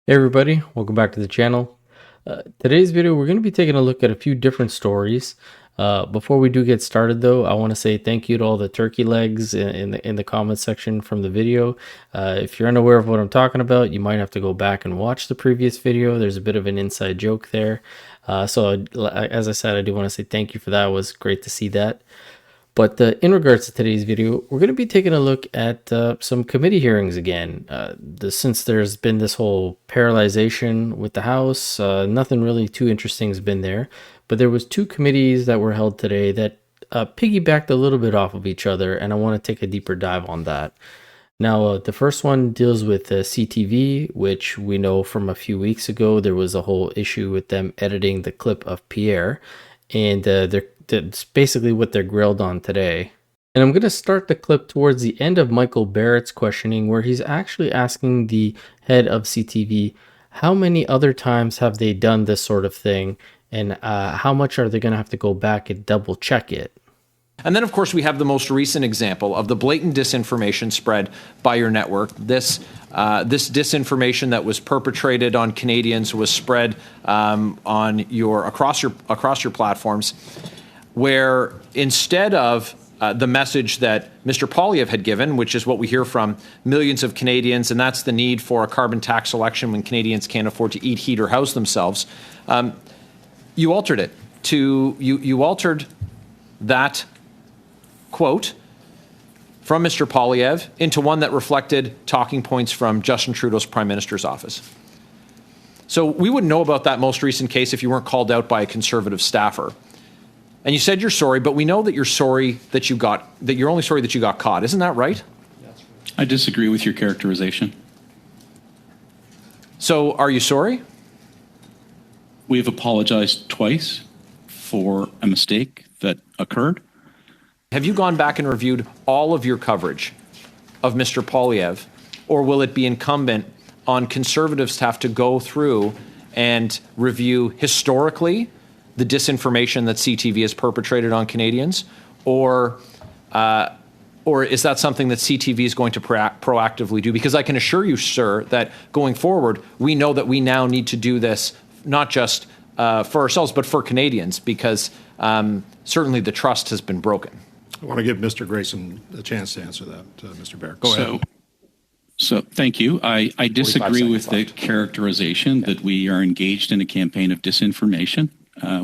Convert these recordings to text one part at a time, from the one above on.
Hey everybody, welcome back to the channel. Today's video, we're going to be taking a look at a few different stories. Before we do get started though, I want to say thank you to all the turkey legs in the comments section from the video. If you're unaware of what I'm talking about, you might have to go back and watch the previous video. There's a bit of an inside joke there. As I said, I do want to say thank you for that. It was great to see that. But in regards to today's video, we're going to be taking a look at some committee hearings again. Since there's been this whole paralyzation with the House, nothing really too interesting has been there. But there was two committees that were held today that piggybacked a little bit off of each other, and I want to take a deeper dive on that. Now, the first one deals with CTV, which we know from a few weeks ago, there was a whole issue with them editing the clip of Pierre, and that's basically what they're grilled on today. And I'm going to start the clip towards the end of Michael Barrett's questioning, where he's actually asking the head of CTV, how many other times have they done this sort of thing, and how much are they going to have to go back and double check it? And then, of course, we have the most recent example of the blatant disinformation spread by your network. This disinformation that was perpetrated on Canadians was spread on across your platforms, where instead of the message that Mr. Poilievre had given, which is what we hear from millions of Canadians, and that's the need for a carbon tax election when Canadians can't afford to eat, heat, or house themselves, you altered it to you altered that quote from Mr. Poilievre into one that reflected talking points from Justin Trudeau's Prime Minister's office. So we wouldn't know about that most recent case if you weren't called out by a Conservative staffer. And you said you're sorry, but we know that you're sorry that you're only sorry that you got caught. Isn't that right? I disagree with your characterization. So are you sorry? We have apologized twice for a mistake that occurred. Have you gone back and reviewed all of your coverage of Mr. Poilievre, or will it be incumbent on Conservatives to have to go through and review historically the disinformation that CTV has perpetrated on Canadians, or is that something that CTV is going to proactively do? Because I can assure you, sir, that going forward, we know that we now need to do this not just for ourselves, but for Canadians, because certainly the trust has been broken. I want to give Mr. Grayson a chance to answer that, Mr. Barrett. Go ahead. So thank you. I disagree with the characterization that we are engaged in a campaign of disinformation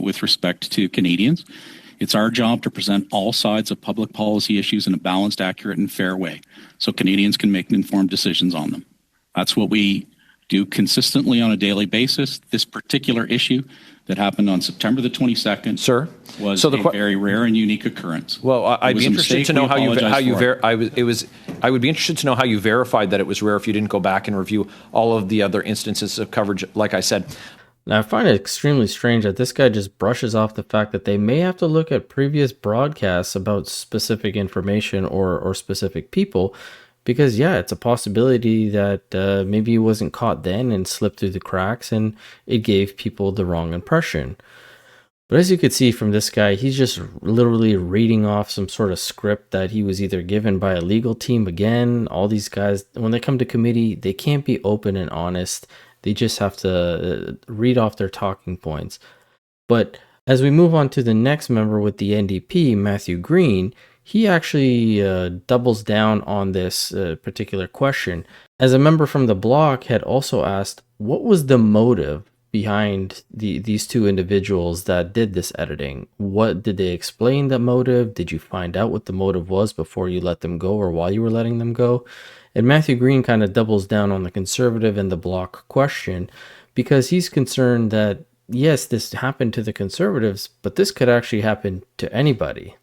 with respect to Canadians. It's our job to present all sides of public policy issues in a balanced, accurate, and fair way so Canadians can make informed decisions on them. That's what we do consistently on a daily basis. This particular issue that happened on September the 22nd, sir, was a very rare and unique occurrence. Well, I'd be interested to know how I would be interested to know how you verified that it was rare if you didn't go back and review all of the other instances of coverage, like I said. Now, I find it extremely strange that this guy just brushes off the fact that they may have to look at previous broadcasts about specific information or specific people, because, yeah, it's a possibility that maybe it wasn't caught then and slipped through the cracks, and it gave people the wrong impression. But as you could see from this guy, he's just literally reading off some sort of script that he was either given by a legal team. Again, all these guys, when they come to committee, they can't be open and honest. They just have to read off their talking points. But as we move on to the next member with the NDP, Matthew Green, he actually doubles down on this particular question. As a member from the Bloc had also asked, what was the motive behind these two individuals that did this editing? What did they explain the motive? Did you find out what the motive was before you let them go or while you were letting them go? And Matthew Green kind of doubles down on the Conservative and the Bloc question, because he's concerned that, yes, this happened to the Conservatives, but this could actually happen to anybody.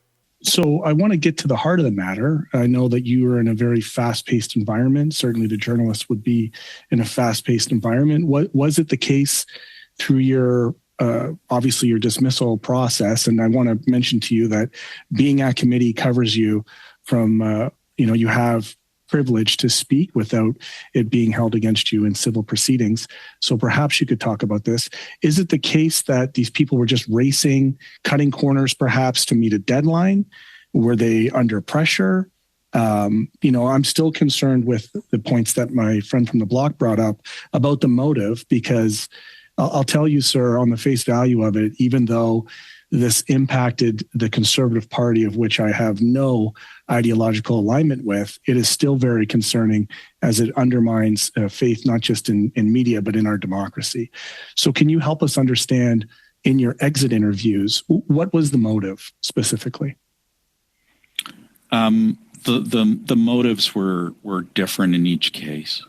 So I want to get to the heart of the matter. I know that you are in a very fast-paced environment. Certainly the journalists would be in a fast-paced environment. What was it the case through your, obviously your dismissal process? And I want to mention to you that being at committee covers you from, you have privilege to speak without it being held against you in civil proceedings. So perhaps you could talk about this. Is it the case that these people were just racing, cutting corners perhaps to meet a deadline? Were they under pressure? I'm still concerned with the points that my friend from the block brought up about the motive, because I'll tell you, sir, on the face value of it, even though this impacted the Conservative Party, of which I have no ideological alignment with, it is still very concerning, as it undermines faith, not just in media, but in our democracy. So can you help us understand, in your exit interviews, what was the motive specifically? The motives were different in each case.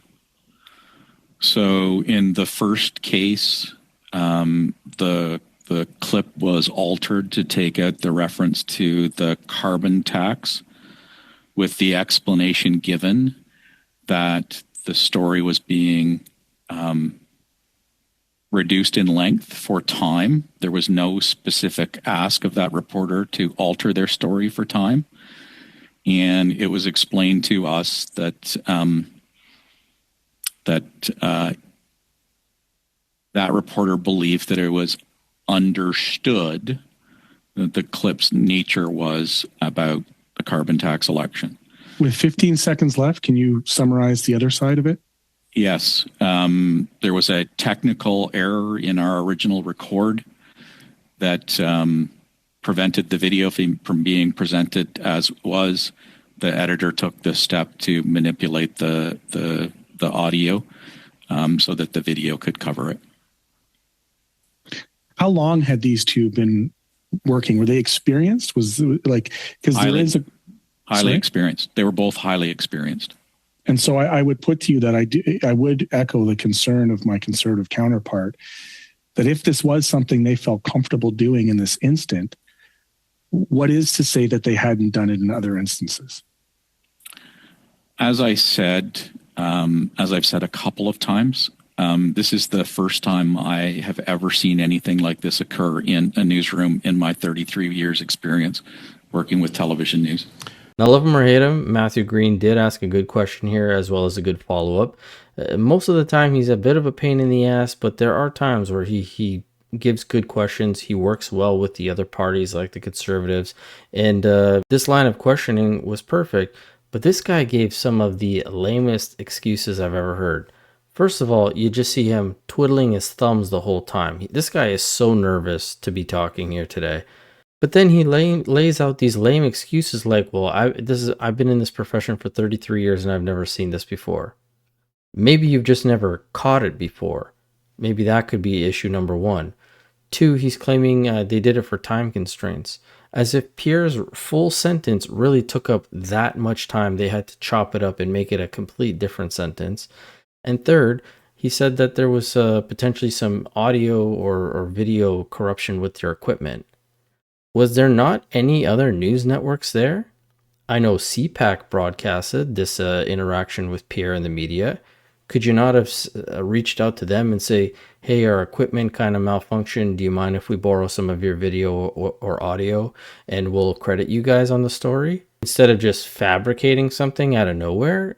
So in the first case, the clip was altered to take out the reference to the carbon tax, with the explanation given that the story was being reduced in length for time. There was no specific ask of that reporter to alter their story for time. And it was explained to us that that reporter believed that it was understood that the clip's nature was about the carbon tax election. With 15 seconds left, can you summarize the other side of it? Yes. There was a technical error in our original record that prevented the video from being presented as was. The editor took the step to manipulate the audio so that the video could cover it. How long had these two been working? Were they experienced? Was like, because there is a highly experienced. They were both highly experienced. And so I would put to you that I would echo the concern of my Conservative counterpart, that if this was something they felt comfortable doing in this instant, what is to say that they hadn't done it in other instances? As I've said a couple of times, this is the first time I have ever seen anything like this occur in a newsroom in my 33 years experience working with television news. Now, love him or hate him, Matthew Green did ask a good question here, as well as a good follow-up. Most of the time, he's a bit of a pain in the ass, but there are times where he gives good questions. He works well with the other parties, like the Conservatives. And this line of questioning was perfect, but this guy gave some of the lamest excuses I've ever heard. First of all, you just see him twiddling his thumbs the whole time. This guy is so nervous to be talking here today. But then he lays out these lame excuses like, well, I've been in this profession for 33 years and I've never seen this before. Maybe you've just never caught it before. Maybe that could be issue number one. Two, he's claiming they did it for time constraints, as if Pierre's full sentence really took up that much time. They had to chop it up and make it a complete different sentence. And third, he said that there was potentially some audio or video corruption with your equipment. Was there not any other news networks there? I know CPAC broadcasted this interaction with Pierre and the media. Could you not have reached out to them and say, hey, our equipment kind of malfunctioned. Do you mind if we borrow some of your video or audio and we'll credit you guys on the story? Instead of just fabricating something out of nowhere?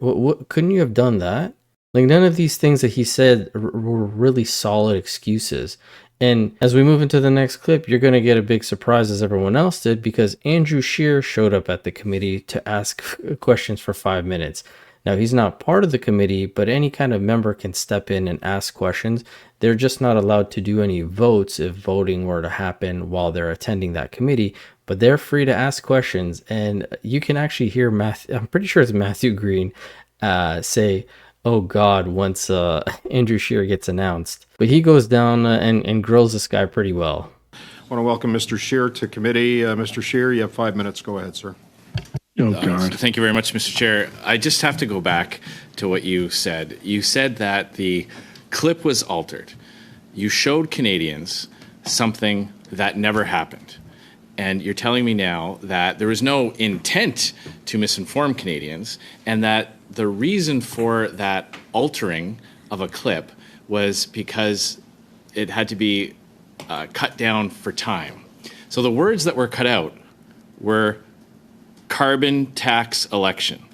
Couldn't you have done that? Like, none of these things that he said were really solid excuses. And as we move into the next clip, you're going to get a big surprise, as everyone else did, because Andrew Scheer showed up at the committee to ask questions for 5 minutes. Now, he's not part of the committee, but any kind of member can step in and ask questions. They're just not allowed to do any votes if voting were to happen while they're attending that committee, but they're free to ask questions. And you can actually hear I'm pretty sure it's Matthew Green say, oh God, once Andrew Scheer gets announced. But he goes down and grills this guy pretty well. I want to welcome Mr. Scheer to committee. Mr. Scheer, you have 5 minutes. Go ahead, sir. Oh, God. Thank you very much, Mr. Chair. I just have to go back to what you said. You said that the clip was altered. You showed Canadians something that never happened. And you're telling me now that there was no intent to misinform Canadians, and that the reason for that altering of a clip was because it had to be cut down for time. So the words that were cut out were carbon tax election.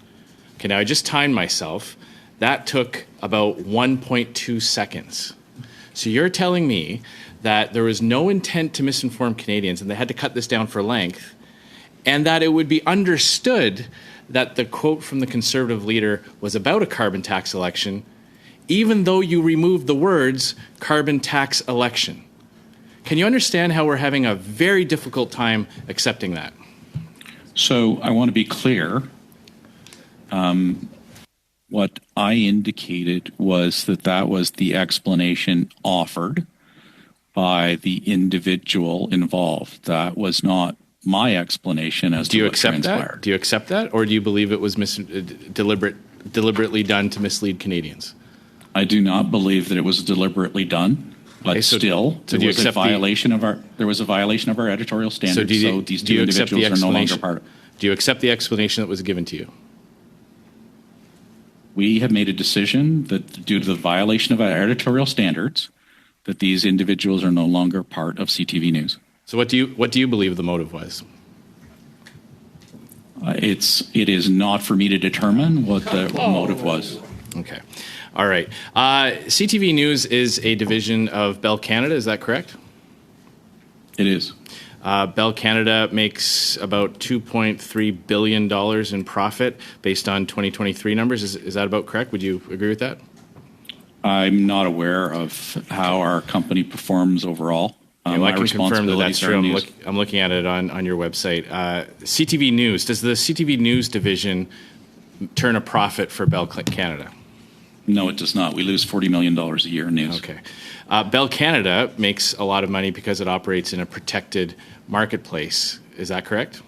Okay, now I just timed myself. That took about 1.2 seconds. So you're telling me that there was no intent to misinform Canadians and they had to cut this down for length, and that it would be understood that the quote from the Conservative leader was about a carbon tax election, even though you removed the words carbon tax election. Can you understand how we're having a very difficult time accepting that? So I want to be clear. What I indicated was that was the explanation offered by the individual involved. That was not my explanation as to what transpired. Do you accept that, or do you believe it was deliberately done to mislead Canadians? I do not believe that it was deliberately done, but okay, so there was a violation of our editorial standards. So these two individuals are no longer part of it. Do you accept the explanation that was given to you? We have made a decision that due to the violation of our editorial standards, that these individuals are no longer part of CTV News. So what do you believe the motive was? It is not for me to determine what the motive was. Okay. All right. CTV News is a division of Bell Canada, is that correct? It is. Bell Canada makes about $2.3 billion in profit based on 2023 numbers. Is that about correct? Would you agree with that? I'm not aware of how our company performs overall. I can confirm that that's true. I'm looking at it on your website. CTV News, does the CTV News division turn a profit for Bell Canada? No, it does not. We lose $40 million a year in news. Okay. Bell Canada makes a lot of money because it operates in a protected marketplace. Is that correct?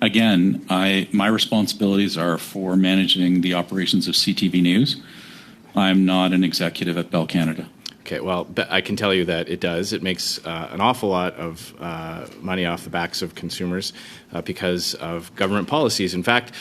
Again, my responsibilities are for managing the operations of CTV News. I'm not an executive at Bell Canada. Okay, well, I can tell you that it does. It makes an awful lot of money off the backs of consumers because of government policies. In fact,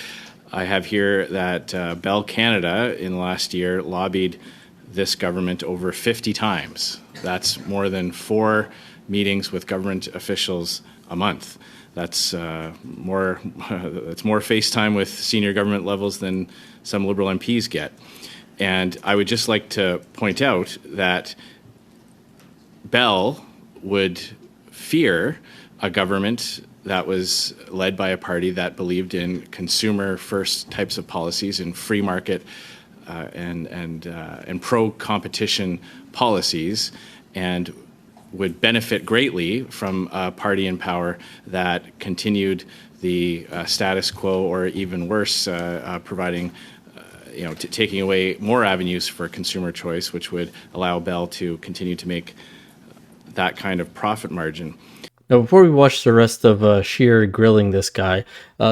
I have here that Bell Canada in the last year lobbied this government over 50 times. That's more than 4 meetings with government officials a month. That's more FaceTime with senior government levels than some Liberal MPs get. And I would just like to point out that Bell would fear a government that was led by a party that believed in consumer-first types of policies and free market and pro-competition policies, and would benefit greatly from a party in power that continued the status quo, or even worse, providing taking away more avenues for consumer choice, which would allow Bell to continue to make that kind of profit margin. Now, before we watch the rest of Scheer grilling this guy,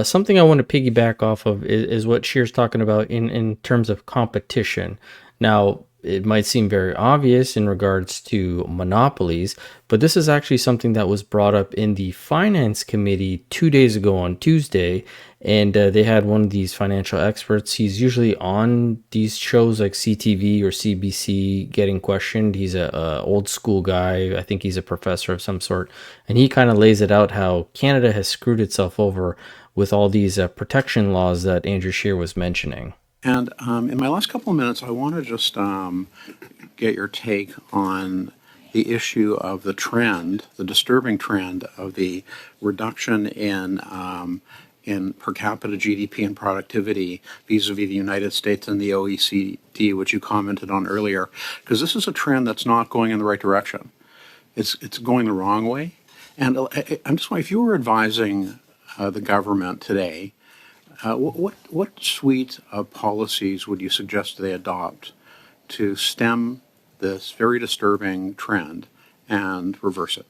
something I want to piggyback off of is what Scheer's talking about in terms of competition. Now, it might seem very obvious in regards to monopolies, but this is actually something that was brought up in the Finance Committee 2 days ago on Tuesday, and they had one of these financial experts. He's usually on these shows like CTV or CBC getting questioned. He's a old school guy. I think he's a professor of some sort, and he kind of lays it out how Canada has screwed itself over with all these protection laws that Andrew Scheer was mentioning. And in my last couple of minutes, I want to just get your take on the issue of the trend, the disturbing trend of the reduction in per capita GDP and productivity vis-a-vis the United States and the OECD, which you commented on earlier, because this is a trend that's not going in the right direction. It's going the wrong way. And I'm just wondering, if you were advising the government today, what suite of policies would you suggest they adopt to stem this very disturbing trend and reverse it?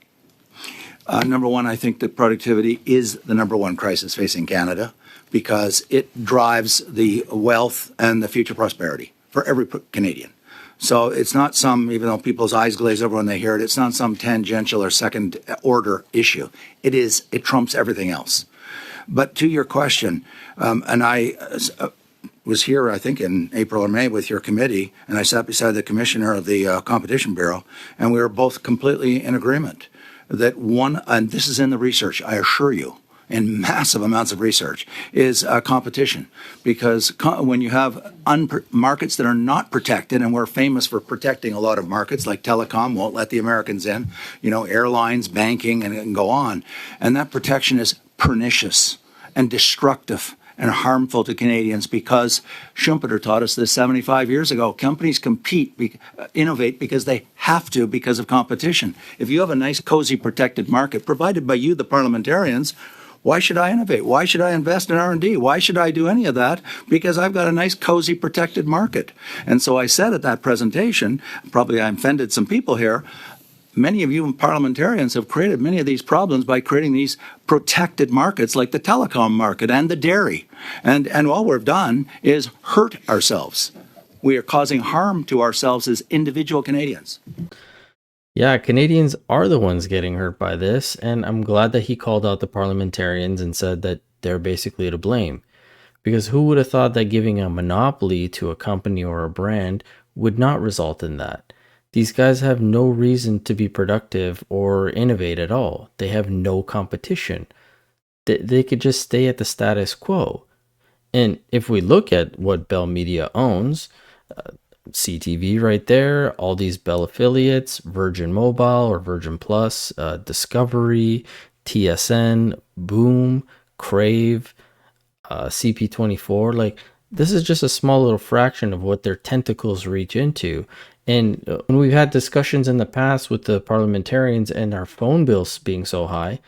Number one, I think that productivity is the number one crisis facing Canada because it drives the wealth and the future prosperity for every Canadian. So it's not even though people's eyes glaze over when they hear it, it's not some tangential or second order issue. It trumps everything else. But to your question, and I was here, I think, in April or May with your committee, and I sat beside the commissioner of the Competition Bureau, and we were both completely in agreement that and this is in the research, I assure you, in massive amounts of research, is competition. Because when you have markets that are not protected, and we're famous for protecting a lot of markets, like telecom, won't let the Americans in, airlines, banking, and go on, and that protection is pernicious. and destructive and harmful to Canadians, because Schumpeter taught us this 75 years ago. Companies innovate because they have to, because of competition. If you have a nice, cozy, protected market provided by you, the parliamentarians, why should I innovate? Why should I invest in R&D? Why should I do any of that? Because I've got a nice, cozy, protected market. And so I said at that presentation, probably I offended some people here, many of you parliamentarians have created many of these problems by creating these protected markets like the telecom market and the dairy. And all we've done is hurt ourselves. We are causing harm to ourselves as individual Canadians. Yeah, Canadians are the ones getting hurt by this, and I'm glad that he called out the parliamentarians and said that they're basically to blame. Because who would have thought that giving a monopoly to a company or a brand would not result in that? These guys have no reason to be productive or innovate at all. They have no competition. They could just stay at the status quo. And if we look at what Bell Media owns, CTV right there, all these Bell affiliates, Virgin Mobile or Virgin Plus, Discovery, TSN, Boom, Crave, CP24, like this is just a small little fraction of what their tentacles reach into. And when we've had discussions in the past with the parliamentarians and our phone bills being so high,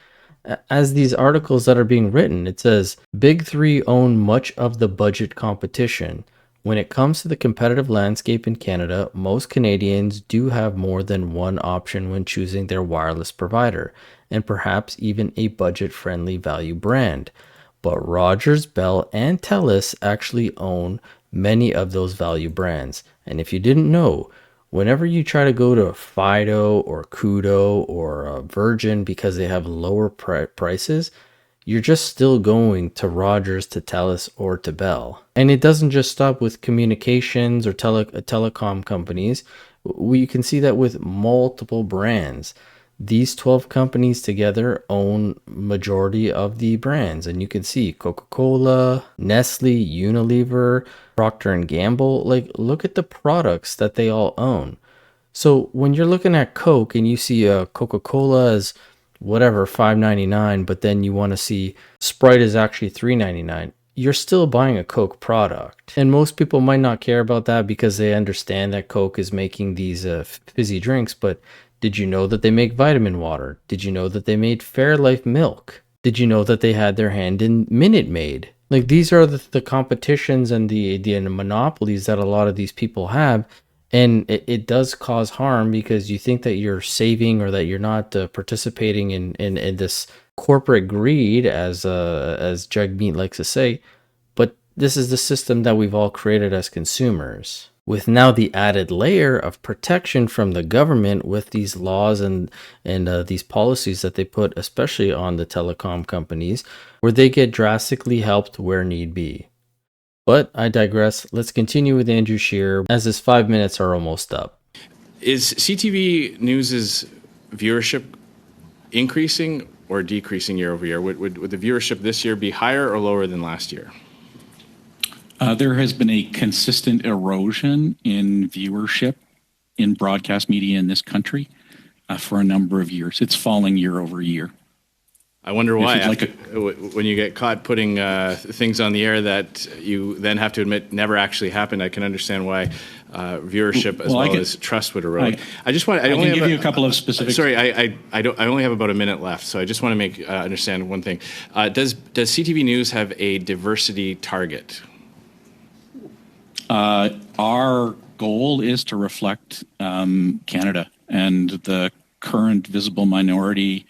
as these articles that are being written, it says Big Three own much of the budget competition. When it comes to the competitive landscape in Canada, most Canadians do have more than one option when choosing their wireless provider, and perhaps even a budget-friendly value brand. But Rogers, Bell, and TELUS actually own many of those value brands. And if you didn't know, whenever you try to go to Fido or Koodo or Virgin because they have lower prices, you're just still going to Rogers, to TELUS, or to Bell. And it doesn't just stop with communications or telecom companies. We can see that with multiple brands. These 12 companies together own majority of the brands, and you can see Coca-Cola, Nestle, Unilever, Procter & Gamble. Like, look at the products that they all own. So when you're looking at Coke and you see a Coca-Cola as whatever $5.99, but then you want to see Sprite is actually $3.99, you're still buying a Coke product. And most people might not care about that because they understand that Coke is making these fizzy drinks, but did you know that they make vitamin water? Did you know that they made Fairlife milk? Did you know that they had their hand in Minute Maid? Like, these are the competitions and the monopolies that a lot of these people have. And it does cause harm because you think that you're saving or that you're not participating in this corporate greed, as Jagmeet likes to say. But this is the system that we've all created as consumers, with now the added layer of protection from the government with these laws and these policies that they put, especially on the telecom companies, where they get drastically helped where need be. But I digress. Let's continue with Andrew Scheer, as his 5 minutes are almost up. Is CTV News's viewership increasing or decreasing year over year? Would the viewership this year be higher or lower than last year? There has been a consistent erosion in viewership in broadcast media in this country for a number of years. It's falling year over year. I wonder why, when you get caught putting things on the air that you then have to admit never actually happened. I can understand why viewership as well as trust would erode. I can give you a couple of specifics. Sorry, I only have about a minute left, so I just want to make understand one thing. Does CTV News have a diversity target? Our goal is to reflect Canada, and the current visible minority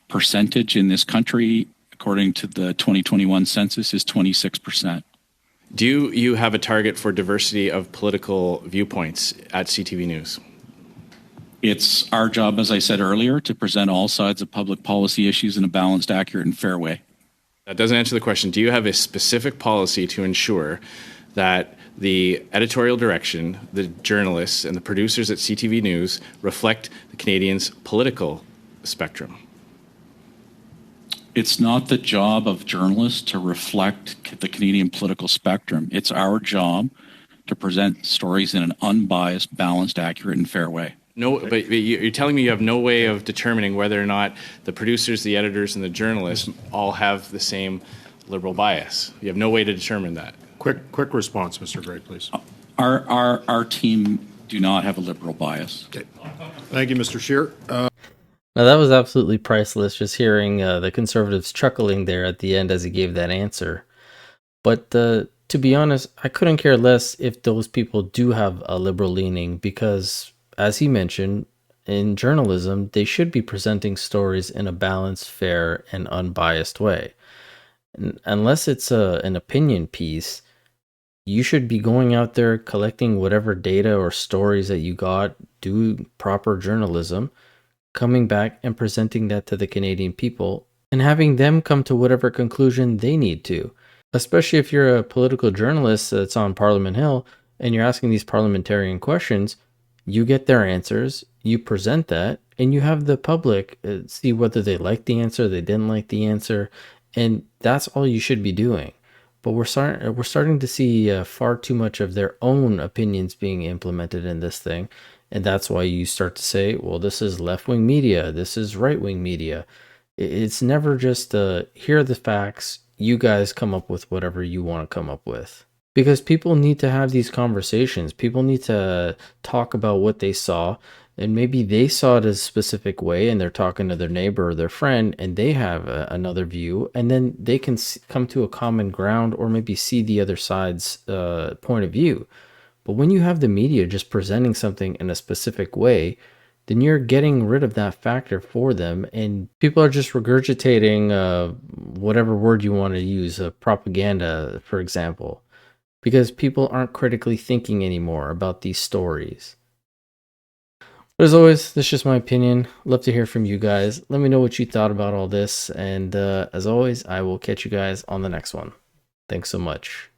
percentage in this country, according to the 2021 census, is 26%. Do you have a target for diversity of political viewpoints at CTV News? It's our job, as I said earlier, to present all sides of public policy issues in a balanced, accurate, and fair way. That doesn't answer the question. Do you have a specific policy to ensure that the editorial direction, the journalists, and the producers at CTV News reflect the Canadians' political spectrum? It's not the job of journalists to reflect the Canadian political spectrum. It's our job to present stories in an unbiased, balanced, accurate, and fair way. No, but you're telling me you have no way of determining whether or not the producers, the editors, and the journalists all have the same liberal bias. You have no way to determine that. Quick response, Mr. Gray, please. Our team do not have a liberal bias. Okay. Thank you, Mr. Scheer. Now that was absolutely priceless, just hearing the Conservatives chuckling there at the end as he gave that answer. But to be honest, I couldn't care less if those people do have a liberal leaning, because, as he mentioned, in journalism, they should be presenting stories in a balanced, fair, and unbiased way. Unless it's an opinion piece, you should be going out there collecting whatever data or stories that you got, do proper journalism, coming back and presenting that to the Canadian people, and having them come to whatever conclusion they need to. Especially if you're a political journalist that's on Parliament Hill and you're asking these parliamentarian questions, you get their answers, you present that, and you have the public see whether they like the answer, they didn't like the answer, and that's all you should be doing. But we're starting to see far too much of their own opinions being implemented in this thing. And that's why you start to say, well, this is left-wing media, this is right-wing media. It's never just here are the facts, you guys come up with whatever you want to come up with. Because people need to have these conversations. People need to talk about what they saw. And maybe they saw it a specific way and they're talking to their neighbor or their friend and they have another view. And then they can come to a common ground or maybe see the other side's point of view. But when you have the media just presenting something in a specific way, then you're getting rid of that factor for them. And people are just regurgitating whatever word you want to use, propaganda, for example, because people aren't critically thinking anymore about these stories. But as always, this is just my opinion. Love to hear from you guys. Let me know what you thought about all this. And as always, I will catch you guys on the next one. Thanks so much.